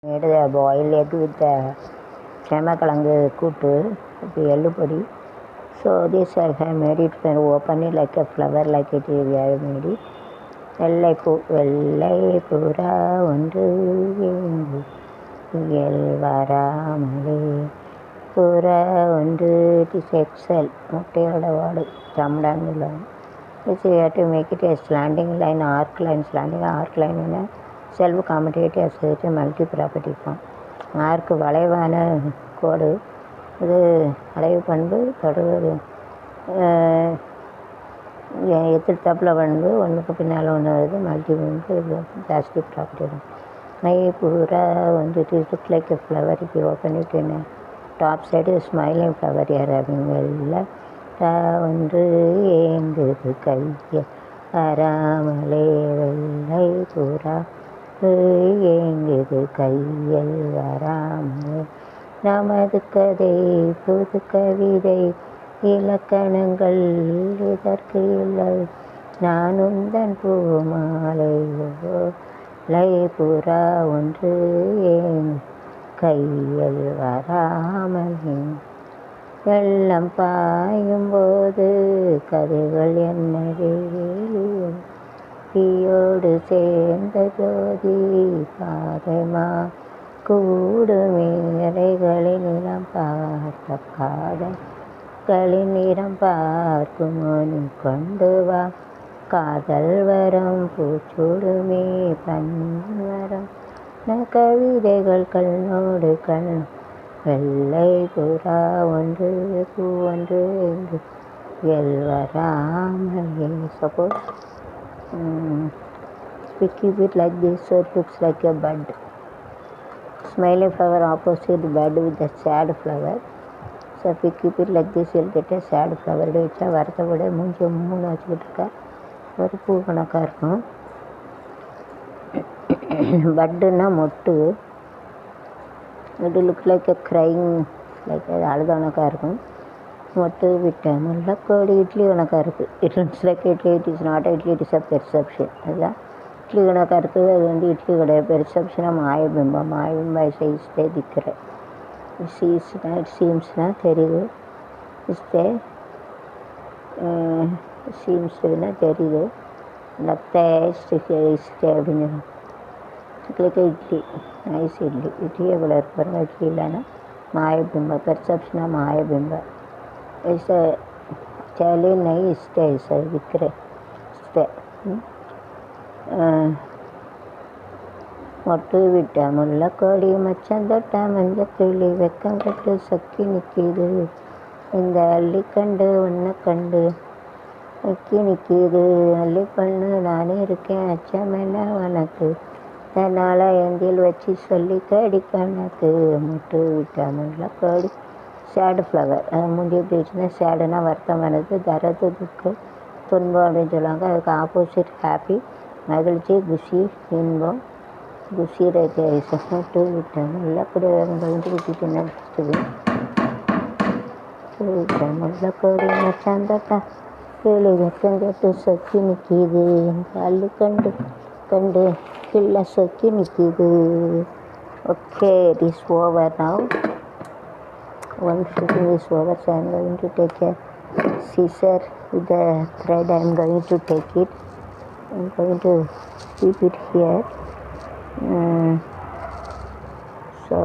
made a boiled egg with சேமக்கிழங்கு கூட்டு with எள்ளுப்பொடி. So this I have made it when open it like a flower like it is I have made it. வெள்ளை புறா ஒன்று இயல் வராமலே புறா ஒன்று it is excel முட்டையோட வாடு ஜம்டான்ல. This you have to make it a slanting line, arc line, slanting arc line in a self-commutative associative multi-property form. ஆர்க்கு வளைவான கோடு இது வளைவு பண்பு தொடுவது எதிர்த்தாப்பில் பண்பு ஒன்றுக்கு பின்னால் ஒன்று வருது மல்டி பண்பு இது ஜாஸ்தி ப்ராப்பர்ட்டி வரும். மை பூரா வந்து it is look like a flower if you open it in top side smiling flower யார் அப்படிங்கல ஒன்று ஏங்குது கையை வராமலே வெள்ளை பூரா ஏங்குது கையில் வராமலே நமது கதை புது கவிதை இலக்கணங்கள் இதற்கு இல்லை நான் உந்தன் பூமாலையோ லை புறா ஒன்று ஏன் கையில் வராமலே வெள்ளம் பாயும்போது கதைகள் என்ன வேலியும் தீயோடு சேர்ந்த ஜோதி பாதமா கூடுமே இலைகளின் நிறம் பார்த்த பாதங்களின் நிறம் பார்க்கும் நீ கொண்டு வா காதல் வரம் பூச்சூடுமே பன்வரம் கவிதைகள் கண்ணோடு கண் வெள்ளை புறா ஒன்று பூ ஒன்று என்று வராமலே. Suppose we keep it like this so it looks like a bud. Smiling flower opposite bud with the sad flower. So if we keep it like this you'll get a sad flower. இது வச்சா வரத்தை விட மூஞ்சி மூணு வச்சுக்கிட்டு இருக்கா ஒரு பூ கணக்காக இருக்கும். பட்டுன்னா மொட்டு. இது look like a crying like அழுத கணக்காக இருக்கும். மொட்டு விட்ட முல்லக்கோடி இட்லி கணக்காக இருக்குது. It looks like idli it is not idli it is a perception. அதுதான் இட்லி கணக்காக இருக்குது. அது வந்து இட்லி கிடையாது பெர்செப்ஷனாக மாயபிம்பம் மாயபிம்பம் சைஸ்டே திக்கிற சீஸ்னா இட் சீம்ஸ்னால் தெரியுது இஸ்டே சீம்ஸ்னா தெரியுது லக்தே இஸ்டே அப்படின்னு இட்லிக்கு இட்லி நைஸ் இட்லி இட்லியை கூட இருக்கிற இட்லி இல்லைன்னா மாயபிம்பம் பெர்செப்ஷனாக மாயபிம்பம் ऐसा चले नहीं इस्टे ऐसा विक्रे इस्टे மொட்டு விட்ட முல்லக்கோடி மச்சம் தொட்ட மஞ்சக்கிளி வெக்கம் கட்டு சொக்கி நிற்கிது இந்த அள்ளிக்கண்டு உன்னை கண்டு சொக்கி நிற்கிது அள்ளி பண்ணு நானே இருக்கேன் அச்சம் என்ன உனக்கு தன்னால் எந்தில் வச்சு சொல்லி கடி கணக்கு மொட்டு விட்ட முல்லக்கோடி சேடு ஃப்ளவர் முந்தி எப்படி வச்சுன்னா சேடுனா வருத்தமானது தரது துக்கு துன்பம் அப்படின்னு சொல்லுவாங்க. அதுக்கு ஆப்போசிட் ஹாப்பி மகிழ்ச்சி குஷி இன்பம் குஷி ரைட்டு விட்டேன் முல்லக்கொடி கழிஞ்சு விட்டுட்டு என்ன இருக்குது விட்டேன் முல்லக்கொடி மச்சாந்தட்டா கீழே வெக்கம் கேட்டு சொக்கி நிற்கிது அள்ளி கண்டு கண்டு கீழே சொக்கி நிற்கிது. Okay it is over now. One shooting is over, so I am going to take a scissor with the thread. I am going to take it. I am going to keep it here. So